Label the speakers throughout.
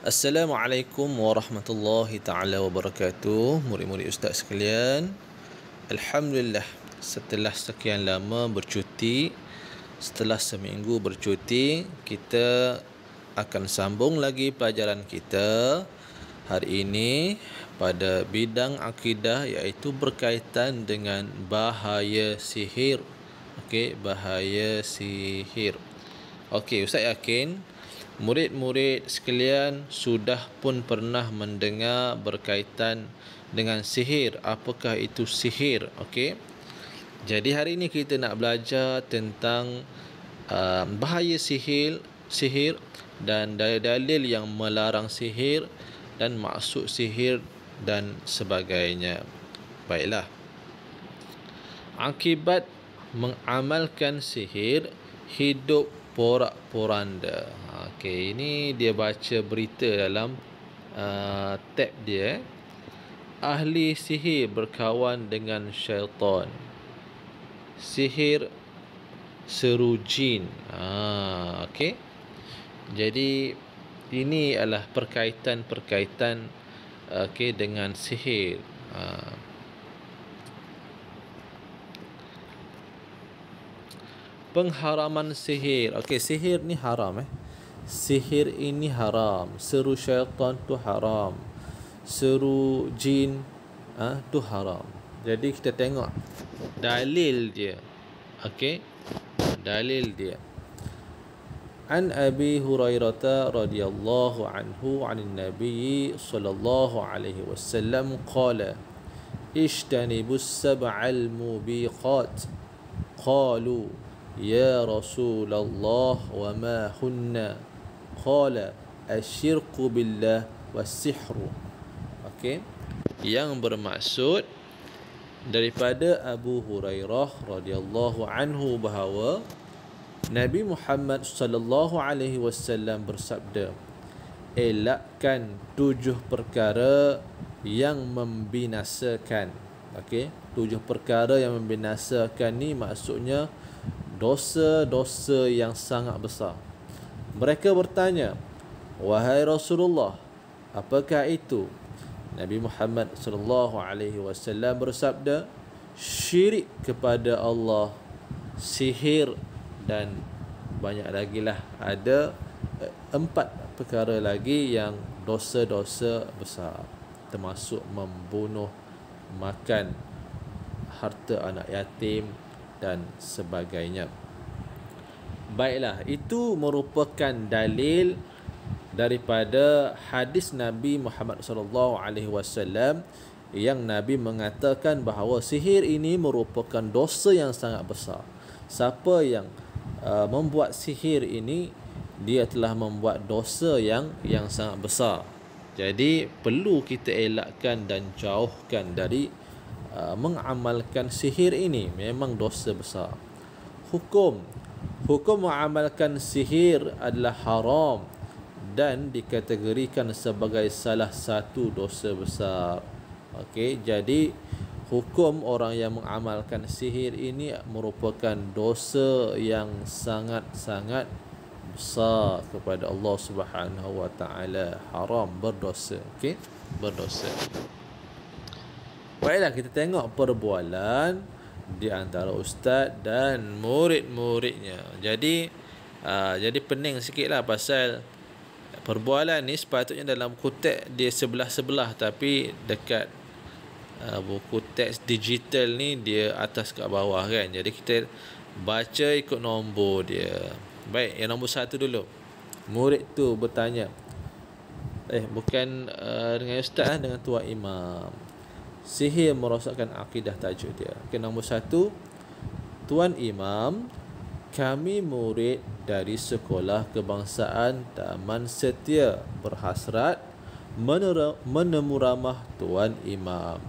Speaker 1: Assalamualaikum warahmatullahi taala wabarakatuh. Murid-murid ustaz sekalian, alhamdulillah setelah sekian lama bercuti, setelah seminggu bercuti, kita akan sambung lagi pelajaran kita hari ini pada bidang akidah, iaitu berkaitan dengan bahaya sihir. Okey, bahaya sihir. Okey, ustaz yakin murid-murid sekalian sudah pun pernah mendengar berkaitan dengan sihir. Apakah itu sihir? Okey. Jadi hari ini kita nak belajar tentang bahaya sihir dan dalil-dalil yang melarang sihir dan maksud sihir dan sebagainya. Baiklah. Akibat mengamalkan sihir, hidup porak-poranda. Okey, ini dia baca berita dalam tab dia. Ahli sihir berkawan dengan syaitan. Sihir seru jin. Okey. Jadi ini adalah perkaitan dengan sihir. Pengharaman sihir. Okey, sihir ni haram. Sihir ini haram. Seru syaitan tu haram. Seru jin tu haram. Jadi kita tengok dalil dia. Okey, dalil dia. An Abi Hurairah radhiyallahu anhu 'anil Nabi sallallahu alaihi wasallam qala ijtanibus sab'al mubiqat. Qalu ya Rasulullah wa ma hunna? Qala asyirku billah was-sihru. Okey, yang bermaksud daripada Abu Hurairah radhiyallahu anhu bahawa Nabi Muhammad sallallahu alaihi wasallam bersabda, elakkan 7 perkara yang membinasakan. Okey, 7 perkara yang membinasakan ni maksudnya dosa-dosa yang sangat besar. Mereka bertanya, wahai Rasulullah, apakah itu? Nabi Muhammad sallallahu alaihi wasallam bersabda, syirik kepada Allah, sihir, dan banyak lagi lah. Ada 4 perkara lagi yang dosa-dosa besar, termasuk membunuh, makan harta anak yatim dan sebagainya. Baiklah, itu merupakan dalil daripada hadis Nabi Muhammad sallallahu alaihi wasallam yang Nabi mengatakan bahawa sihir ini merupakan dosa yang sangat besar. Siapa yang membuat sihir ini, dia telah membuat dosa yang sangat besar. Jadi perlu kita elakkan dan jauhkan dari mengamalkan sihir ini. Memang dosa besar. Hukum mengamalkan sihir adalah haram dan dikategorikan sebagai salah satu dosa besar. Okey, jadi hukum orang yang mengamalkan sihir ini merupakan dosa yang sangat-sangat besar kepada Allah Subhanahu wa taala. Haram, berdosa. Okey, berdosa. Baiklah, kita tengok perbualan di antara ustaz dan murid-muridnya. Jadi pening sikitlah pasal perbualan ni sepatutnya dalam kotak dia sebelah-sebelah, tapi dekat buku teks digital ni dia atas kat bawah kan. Jadi kita baca ikut nombor dia. Baik, yang nombor 1 dulu. Murid tu bertanya, bukan dengan ustaz, dengan tuan imam. Sihir merosakkan akidah, tajuk dia. Okay, nombor 1, tuan imam, kami murid dari sekolah kebangsaan Taman Setia berhasrat menemu ramah tuan imam.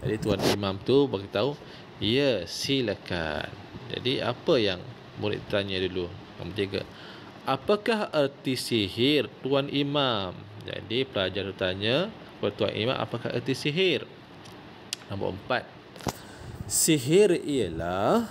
Speaker 1: Jadi tuan imam tu beritahu, ya silakan. Jadi apa yang murid tanya dulu? Nombor 3, apakah arti sihir tuan imam? Jadi pelajar tanya kepada tuan imam, apakah arti sihir? Nombor 4, sihir ialah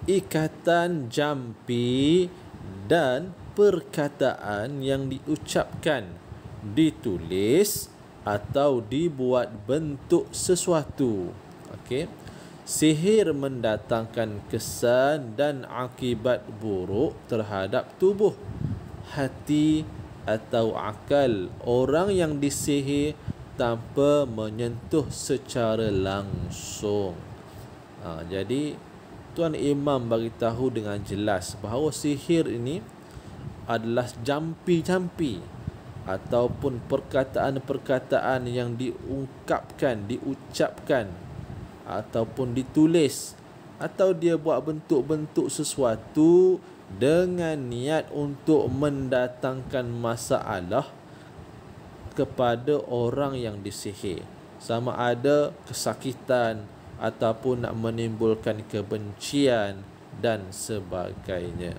Speaker 1: ikatan jampi dan perkataan yang diucapkan ditulis atau dibuat bentuk sesuatu. Okey. Sihir mendatangkan kesan dan akibat buruk terhadap tubuh, hati atau akal orang yang disihir tanpa menyentuh secara langsung. Jadi Tuan Imam bagi tahu dengan jelas bahawa sihir ini adalah jampi-jampi ataupun perkataan-perkataan yang diungkapkan, diucapkan ataupun ditulis atau dia buat bentuk-bentuk sesuatu dengan niat untuk mendatangkan masalah kepada orang yang disihir, sama ada kesakitan ataupun nak menimbulkan kebencian dan sebagainya.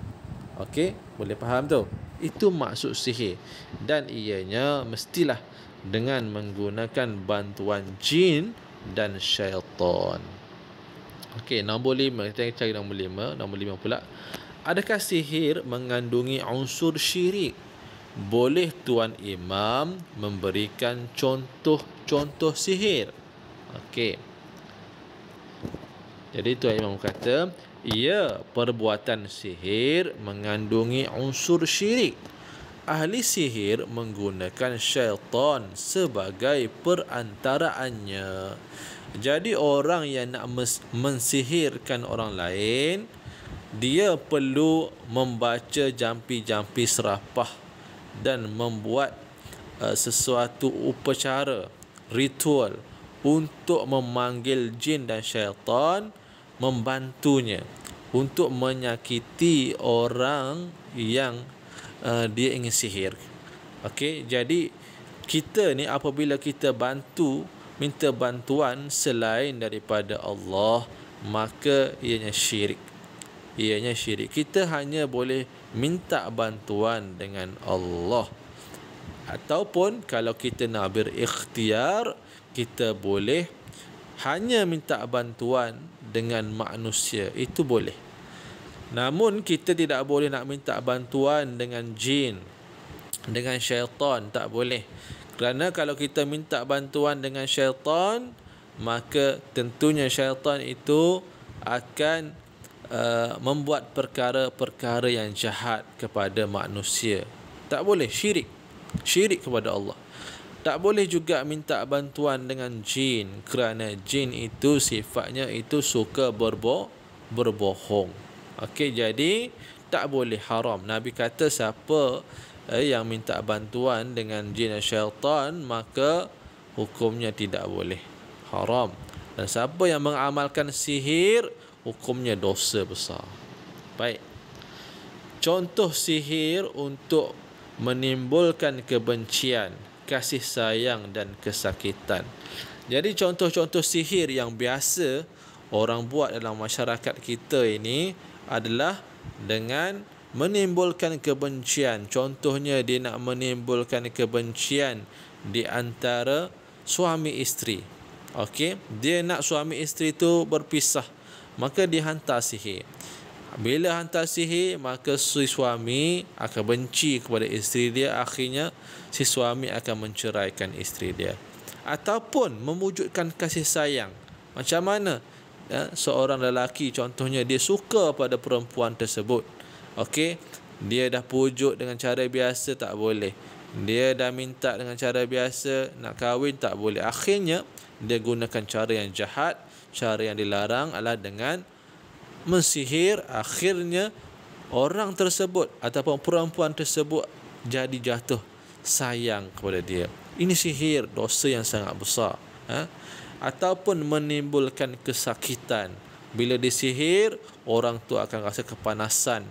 Speaker 1: Okey, boleh faham tu? Itu maksud sihir, dan ianya mestilah dengan menggunakan bantuan jin dan syaitan. Okey, nombor 5. Kita cari nombor 5. Nombor 5 pula. Adakah sihir mengandungi unsur syirik? Boleh Tuan Imam memberikan contoh-contoh sihir? Okey. Jadi Tuan Imam kata, ya, perbuatan sihir mengandungi unsur syirik. Ahli sihir menggunakan syaitan sebagai perantaraannya. Jadi orang yang nak mensihirkan orang lain, dia perlu membaca jampi-jampi serapah dan membuat sesuatu upacara, ritual untuk memanggil jin dan syaitan membantunya untuk menyakiti orang yang dia ingin sihir. Okey, jadi kita ni apabila kita minta bantuan selain daripada Allah, maka ianya syirik. Kita hanya boleh minta bantuan dengan Allah. Ataupun kalau kita nak berikhtiar, kita boleh hanya minta bantuan dengan manusia, itu boleh. Namun kita tidak boleh nak minta bantuan dengan jin, dengan syaitan, tak boleh. Kerana kalau kita minta bantuan dengan syaitan, maka tentunya syaitan itu akan membuat perkara-perkara yang jahat kepada manusia. Tak boleh, syirik kepada Allah. Tak boleh juga minta bantuan dengan jin, kerana jin itu sifatnya itu suka berbohong. Okey, jadi tak boleh, haram. Nabi kata siapa yang minta bantuan dengan jin dan syaitan, maka hukumnya tidak boleh, haram. Dan siapa yang mengamalkan sihir, hukumnya dosa besar. Baik. Contoh sihir untuk menimbulkan kebencian, kasih sayang dan kesakitan. Jadi contoh-contoh sihir yang biasa orang buat dalam masyarakat kita ini adalah dengan menimbulkan kebencian. Contohnya dia nak menimbulkan kebencian di antara suami isteri. Okey, dia nak suami isteri itu berpisah, maka dia hantar sihir. Bila hantar sihir, maka si suami akan benci kepada isteri dia. Akhirnya si suami akan menceraikan isteri dia. Ataupun mewujudkan kasih sayang. Macam mana? Seorang lelaki contohnya dia suka pada perempuan tersebut. Okey, dia dah pujuk dengan cara biasa, tak boleh. Dia dah minta dengan cara biasa, nak kahwin, tak boleh. Akhirnya dia gunakan cara yang jahat. Cara yang dilarang adalah dengan mensihir. Akhirnya orang tersebut ataupun perempuan tersebut jadi jatuh sayang kepada dia. Ini sihir, dosa yang sangat besar. Ataupun menimbulkan kesakitan. Bila disihir, orang tu akan rasa kepanasan,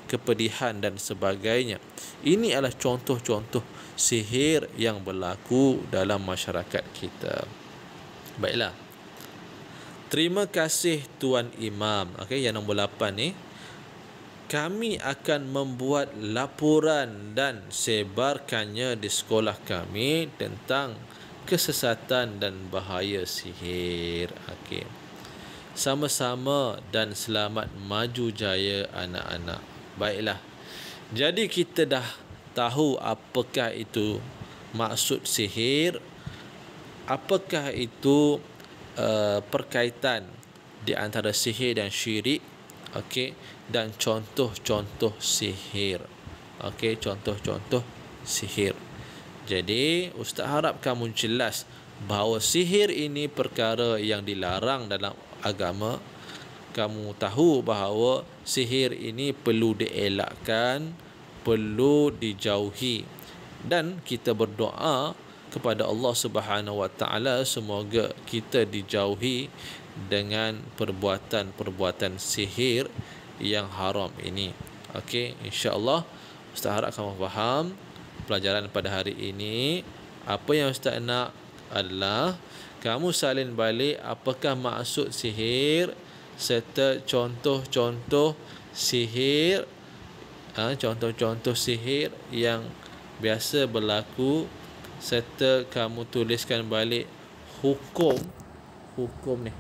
Speaker 1: kepedihan dan sebagainya. Ini adalah contoh-contoh sihir yang berlaku dalam masyarakat kita. Baiklah. Terima kasih Tuan Imam. Okey, yang nombor 8 ni. Kami akan membuat laporan dan sebarkannya di sekolah kami tentang kesesatan dan bahaya sihir. Okey. Sama-sama dan selamat maju jaya anak-anak. Baiklah. Jadi kita dah tahu apakah itu maksud sihir, apakah itu perkaitan di antara sihir dan syirik, okey, dan contoh-contoh sihir. Okey, contoh-contoh sihir. Jadi ustaz harap kamu jelas bahawa sihir ini perkara yang dilarang dalam agama. Kamu tahu bahawa sihir ini perlu dielakkan, perlu dijauhi, dan kita berdoa kepada Allah Subhanahu Wa Taala semoga kita dijauhi dengan perbuatan-perbuatan sihir yang haram ini. Okey, insya-Allah ustaz harap kamu faham pelajaran pada hari ini. Apa yang ustaz nak adalah kamu salin balik apakah maksud sihir serta contoh-contoh sihir, contoh-contoh sihir yang biasa berlaku, serta kamu tuliskan balik hukum ni.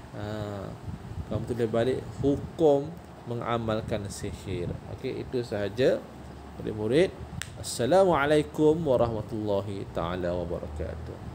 Speaker 1: Kamu tulis balik hukum mengamalkan sihir. Okey, itu sahaja murid-murid. Assalamualaikum warahmatullahi taala wabarakatuh.